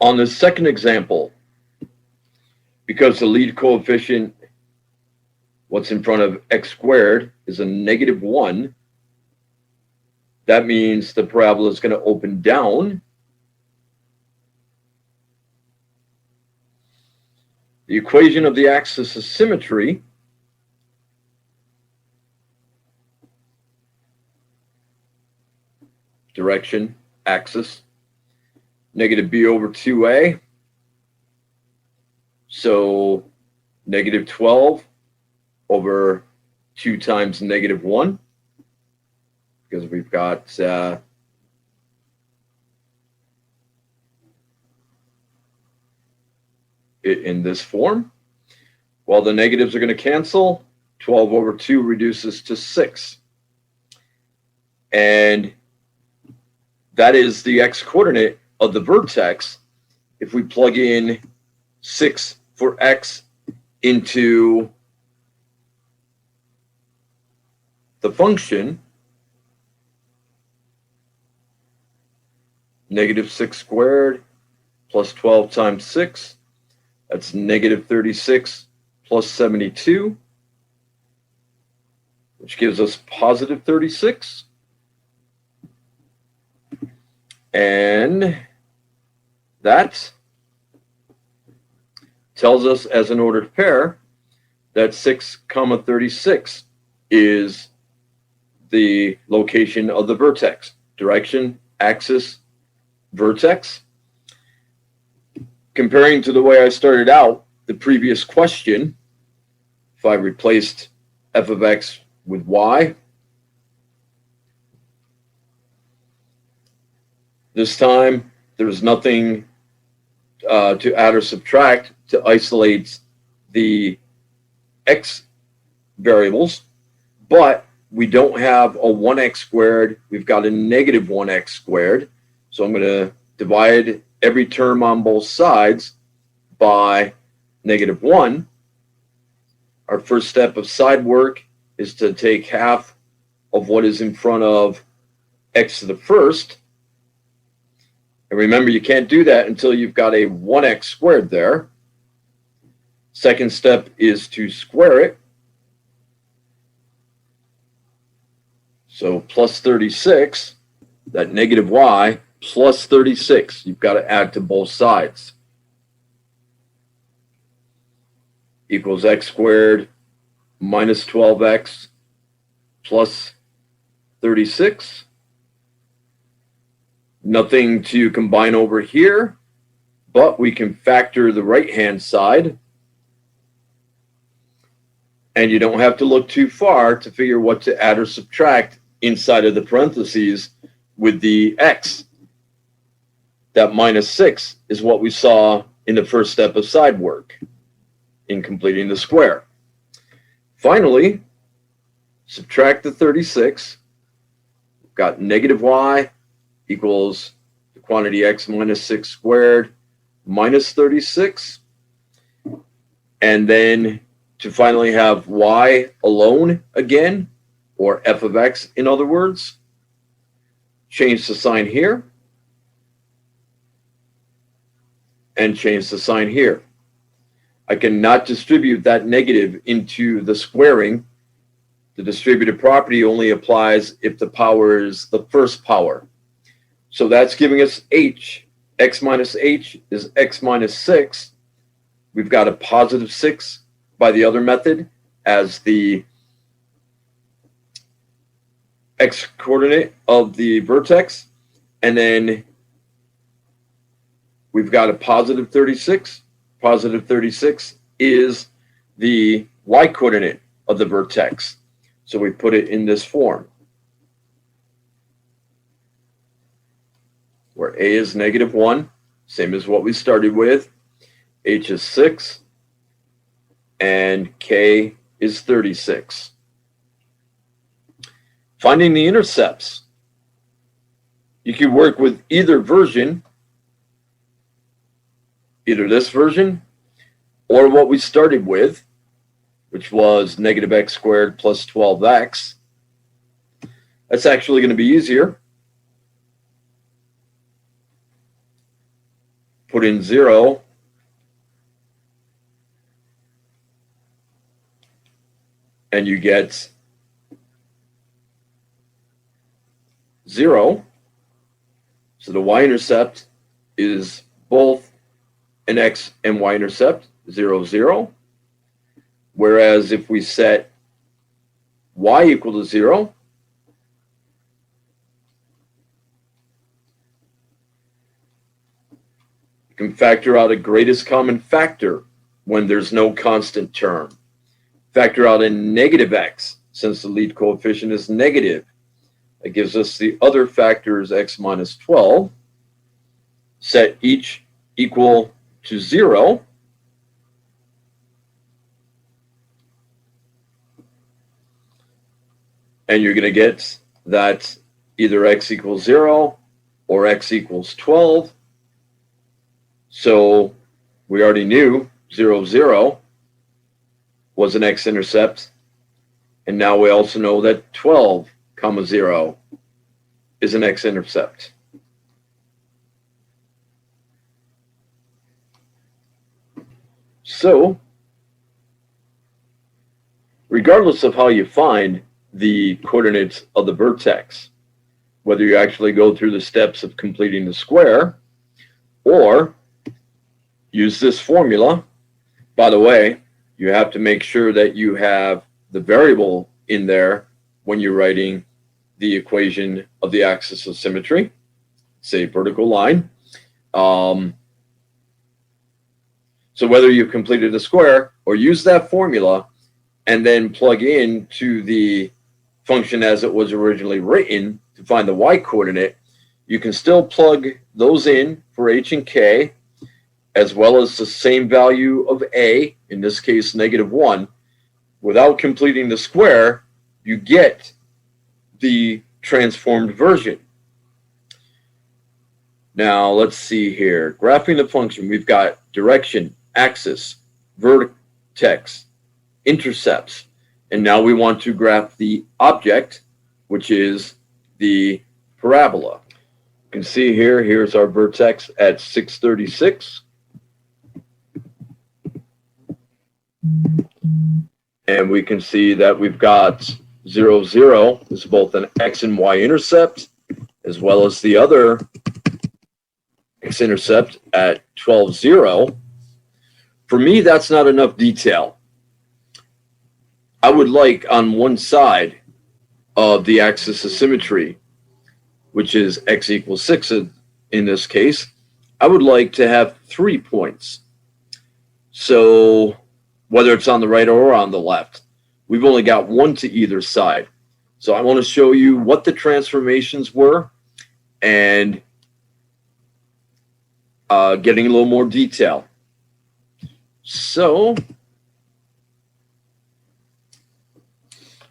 On the second example, because the lead coefficient, what's in front of x squared, is a -1, that means the parabola is going to open down. The equation of the axis of symmetry direction, axis, -b/2a. So -12 over 2 times -1, because we've got it in this form. Well, the negatives are going to cancel. 12 over 2 reduces to 6. And that is the x-coordinate of the vertex. If we plug in 6 for x into the function, -6 squared plus 12 times 6, that's -36 plus 72, which gives us +36. And that tells us, as an ordered pair, that 6, 36 is the location of the vertex. Direction, axis, vertex. Comparing to the way I started out the previous question, if I replaced f of x with y, this time there's nothing to add or subtract to isolate the x variables, but we don't have a 1x squared, we've got a -1x squared. So I'm going to divide every term on both sides by -1. Our first step of side work is to take half of what is in front of x to the first. And remember, you can't do that until you've got a 1x squared there. Second step is to square it. So plus 36, that -y, plus 36. You've got to add to both sides. Equals x squared minus 12x plus 36. Nothing to combine over here, but we can factor the right-hand side. And you don't have to look too far to figure what to add or subtract inside of the parentheses with the x. That -6 is what we saw in the first step of side work in completing the square. Finally, subtract the 36. We've got -y equals the quantity x minus 6 squared minus 36. And then to finally have y alone again, or f of x in other words, change the sign here and change the sign here. I cannot distribute that negative into the squaring. The distributive property only applies if the power is the first power. So that's giving us h. X minus h is x minus 6. We've got a +6 by the other method as the x-coordinate of the vertex. And then we've got a +36. +36 is the y-coordinate of the vertex. So we put it in this form, where a is -1, same as what we started with. H is 6, and k is 36. Finding the intercepts. You can work with either version, either this version or what we started with, which was -x squared plus 12x. That's actually going to be easier, put in 0, and you get 0. So the y-intercept is both an x and y-intercept, 0, 0. Whereas if we set y equal to 0, you can factor out a greatest common factor when there's no constant term. Factor out a negative x, since the lead coefficient is negative. That gives us the other factors, x minus 12. Set each equal to 0. And you're going to get that either x equals 0 or x equals 12. So we already knew 0, 0 was an x-intercept. And now we also know that 12, 0 is an x-intercept. So, regardless of how you find the coordinates of the vertex, whether you actually go through the steps of completing the square or use this formula, by the way, you have to make sure that you have the variable in there when you're writing the equation of the axis of symmetry, say vertical line. So whether you've completed a square or use that formula and then plug in to the function as it was originally written to find the y coordinate, you can still plug those in for h and k, as well as the same value of a, in this case -1. Without completing the square, you get the transformed version. Now let's see here. Graphing the function, we've got direction, axis, vertex, intercepts, and now we want to graph the object, which is the parabola. You can see here, here's our vertex at 636. And we can see that we've got 0, 0 is both an x and y intercept, as well as the other x-intercept at 12, 0. For me, that's not enough detail. I would like on one side of the axis of symmetry, which is x equals 6 in this case, I would like to have 3 points. So whether it's on the right or on the left, we've only got 1 to either side. So I want to show you what the transformations were and getting a little more detail. So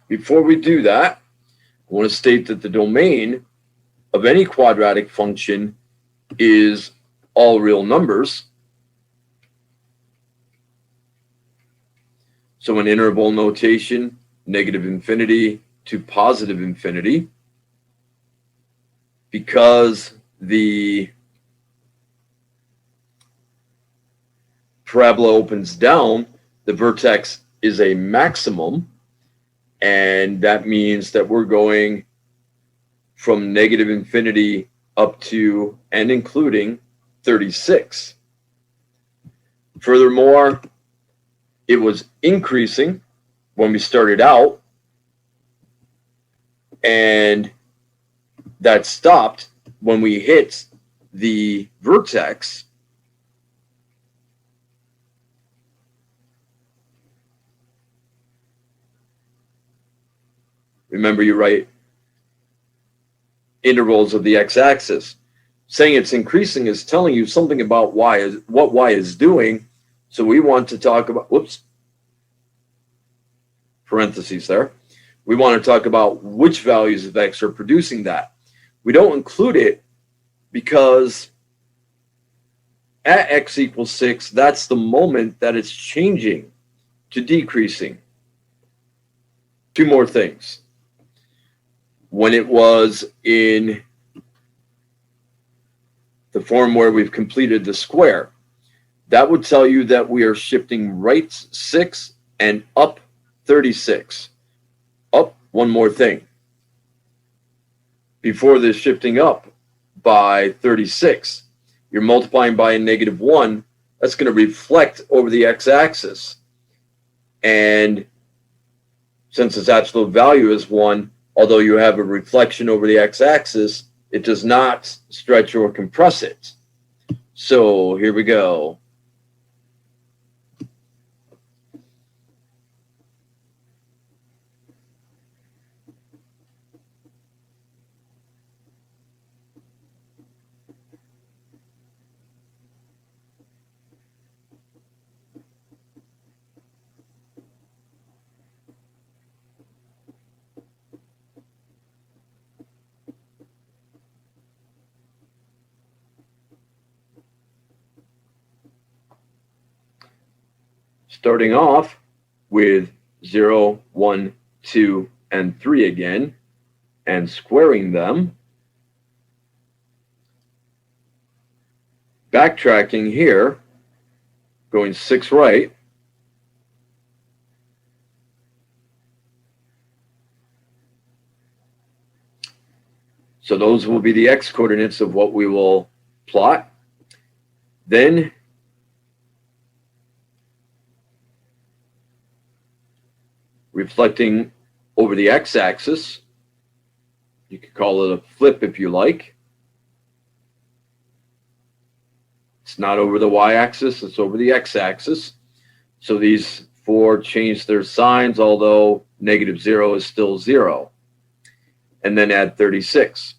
before we do that, I want to state that the domain of any quadratic function is all real numbers. So in interval notation, -infinity to +infinity, because the parabola opens down, the vertex is a maximum, and that means that we're going from -infinity up to and including 36. Furthermore, it was increasing when we started out, and that stopped when we hit the vertex. Remember, you write intervals of the x-axis. Saying it's increasing is telling you something about what y is doing. So we want to talk about, whoops, parentheses there. We want to talk about which values of x are producing that. We don't include it because at x equals 6, that's the moment that it's changing to decreasing. 2 more things. When it was in the form where we've completed the square. That would tell you that we are shifting right 6 and up 36. Up, one more thing. Before this shifting up by 36, you're multiplying by a -1. That's going to reflect over the x-axis. And since its absolute value is 1, although you have a reflection over the x-axis, it does not stretch or compress it. So here we go. Starting off with 0, 1, 2, and 3 again, and squaring them. Backtracking here, going 6 right. So those will be the x-coordinates of what we will plot. Then reflecting over the x-axis. You could call it a flip if you like. It's not over the y-axis, it's over the x-axis. So these 4 change their signs, although -0 is still 0. And then add 36.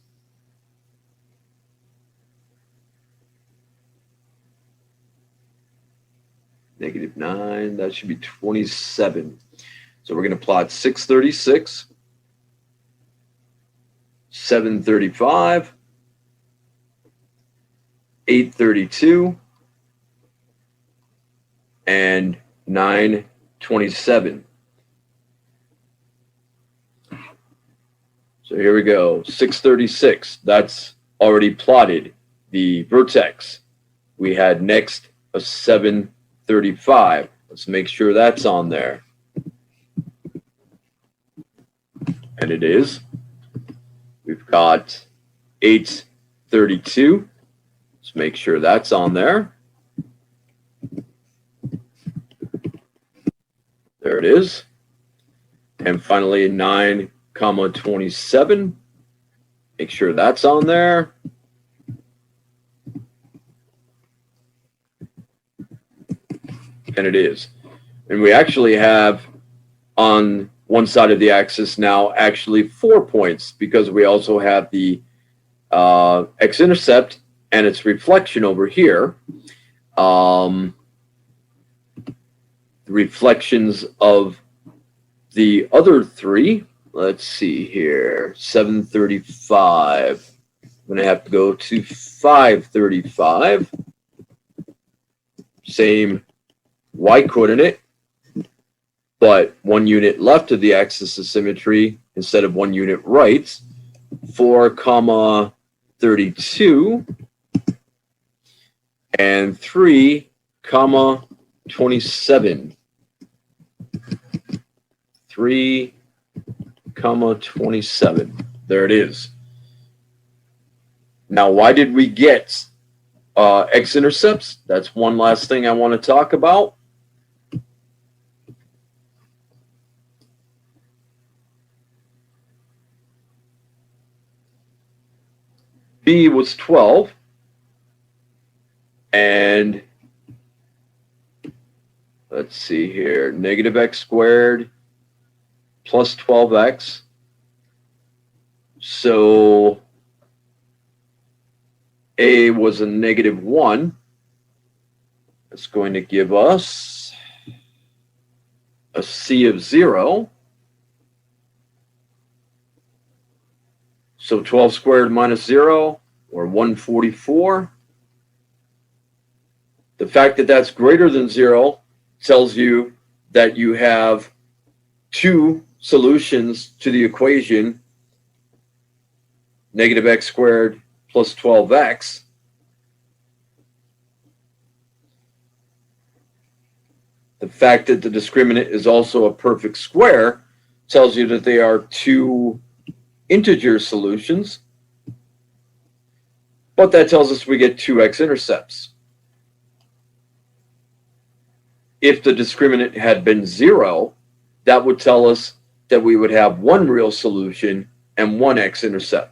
-9, that should be 27. So we're going to plot 636, 735, 832, and 927. So here we go, 636. That's already plotted the vertex. We had next a 735. Let's make sure that's on there. And it is. We've got 832. Let's make sure that's on there. There it is. And finally 9,27. Make sure that's on there. And it is. And we actually have on one side of the axis now actually 4 points, because we also have the x-intercept and its reflection over here. The reflections of the other 3, let's see here, 735. I'm going to have to go to 535. Same y-coordinate, but 1 unit left of the axis of symmetry instead of 1 unit right. 4,32 and 3,27. 3,27. There it is. Now, why did we get x-intercepts? That's one last thing I want to talk about. B was 12, and let's see here, negative x squared plus 12x. So A was a -1. That's going to give us a C of 0. So 12 squared minus 0, or 144. The fact that that's greater than 0 tells you that you have 2 solutions to the equation, negative x squared plus 12x. The fact that the discriminant is also a perfect square tells you that they are two integer solutions, but that tells us we get two x-intercepts. If the discriminant had been 0, that would tell us that we would have one real solution and one x-intercept.